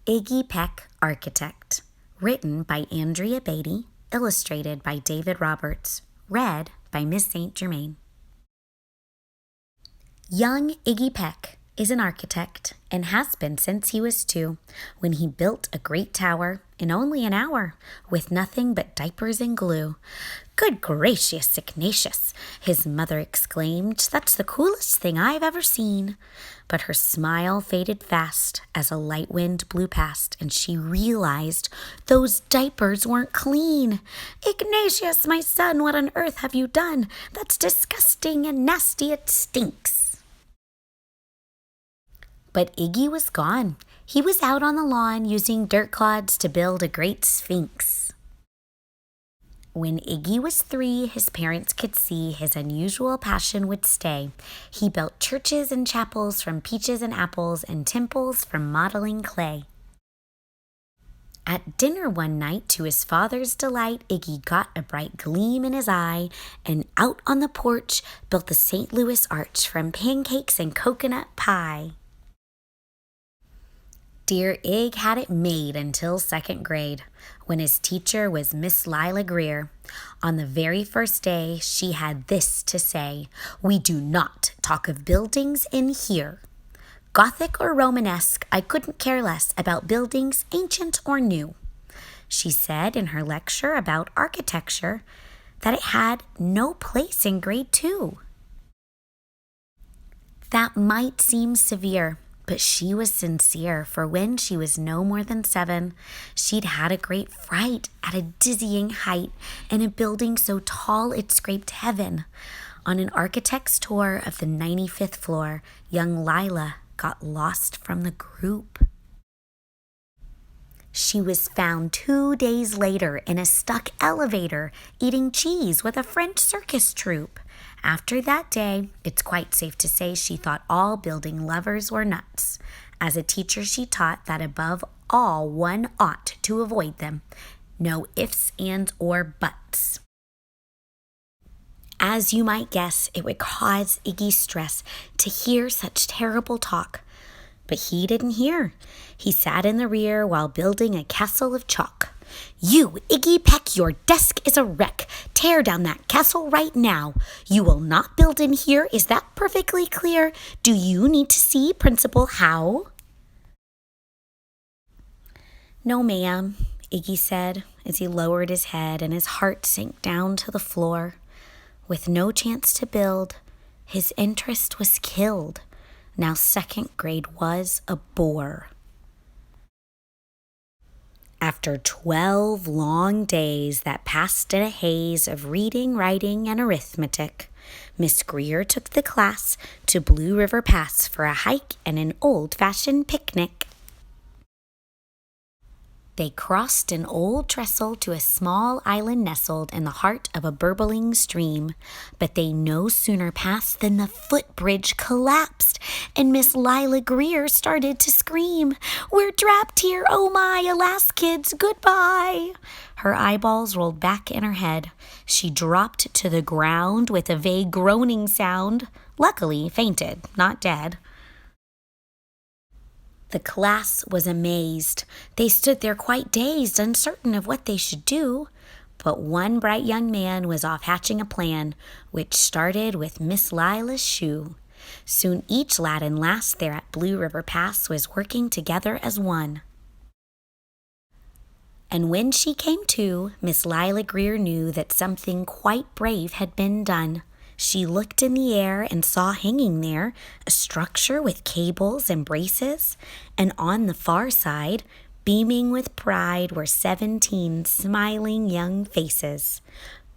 Iggy Peck, Architect. Written by Andrea Beaty. Illustrated by David Roberts. Read by Miss St. Germain. Young Iggy Peck is an architect and has been since he was 2, when he built a great tower in only an hour with nothing but diapers and glue. "Good gracious, Ignatius," his mother exclaimed, "that's the coolest thing I've ever seen." But her smile faded fast as a light wind blew past, and she realized those diapers weren't clean. "Ignatius, my son, what on earth have you done? That's disgusting and nasty, it stinks." But Iggy was gone. He was out on the lawn using dirt clods to build a great sphinx. When Iggy was 3, his parents could see his unusual passion would stay. He built churches and chapels from peaches and apples and temples from modeling clay. At dinner one night, to his father's delight, Iggy got a bright gleam in his eye and out on the porch built the St. Louis Arch from pancakes and coconut pie. Dear Ig had it made until 2nd grade, when his teacher was Miss Lila Greer. On the very first day, she had this to say: "We do not talk of buildings in here. Gothic or Romanesque, I couldn't care less about buildings ancient or new." She said in her lecture about architecture that it had no place in grade 2. That might seem severe, but she was sincere, for when she was no more than 7, she'd had a great fright at a dizzying height in a building so tall it scraped heaven. On an architect's tour of the 95th floor, young Lila got lost from the group. She was found 2 days later in a stuck elevator, eating cheese with a French circus troupe. After that day, it's quite safe to say she thought all building lovers were nuts. As a teacher, she taught that above all, one ought to avoid them. No ifs, ands, or buts. As you might guess, it would cause Iggy stress to hear such terrible talk. But he didn't hear. He sat in the rear while building a castle of chalk. "You, Iggy Peck, your desk is a wreck. Tear down that castle right now. You will not build in here. Is that perfectly clear? Do you need to see Principal Howe?" "No, ma'am," Iggy said as he lowered his head and his heart sank down to the floor. With no chance to build, his interest was killed. Now 2nd grade was a bore. After 12 long days that passed in a haze of reading, writing, and arithmetic, Miss Greer took the class to Blue River Pass for a hike and an old-fashioned picnic. They crossed an old trestle to a small island nestled in the heart of a burbling stream, but they no sooner passed than the footbridge collapsed, and Miss Lila Greer started to scream. "We're trapped here, oh my, alas kids, goodbye." Her eyeballs rolled back in her head. She dropped to the ground with a vague groaning sound, luckily fainted, not dead. The class was amazed. They stood there quite dazed, uncertain of what they should do. But one bright young man was off hatching a plan, which started with Miss Lila's shoe. Soon each lad and lass there at Blue River Pass was working together as one. And when she came to, Miss Lila Greer knew that something quite brave had been done. She looked in the air and saw hanging there a structure with cables and braces, and on the far side, beaming with pride, were 17 smiling young faces.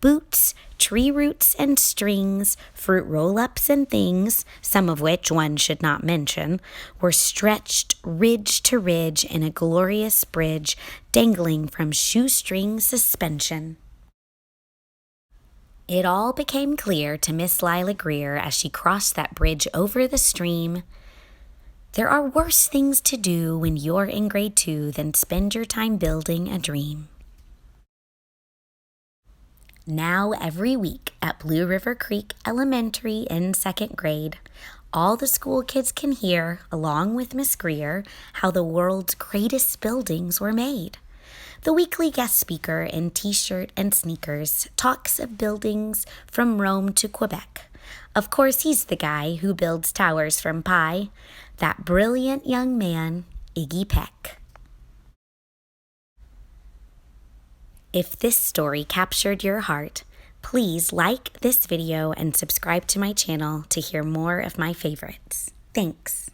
Boots, tree roots and strings, fruit roll-ups and things, some of which one should not mention, were stretched ridge to ridge in a glorious bridge dangling from shoestring suspension. It all became clear to Miss Lila Greer as she crossed that bridge over the stream. There are worse things to do when you're in grade 2 than spend your time building a dream. Now every week at Blue River Creek Elementary in 2nd grade, All the school kids can hear, along with Miss Greer, how the world's greatest buildings were made. The weekly guest speaker in t-shirt and sneakers talks of buildings from Rome to Quebec. Of course, he's the guy who builds towers from pie. That brilliant young man, Iggy Peck. If this story captured your heart, please like this video and subscribe to my channel to hear more of my favorites. Thanks.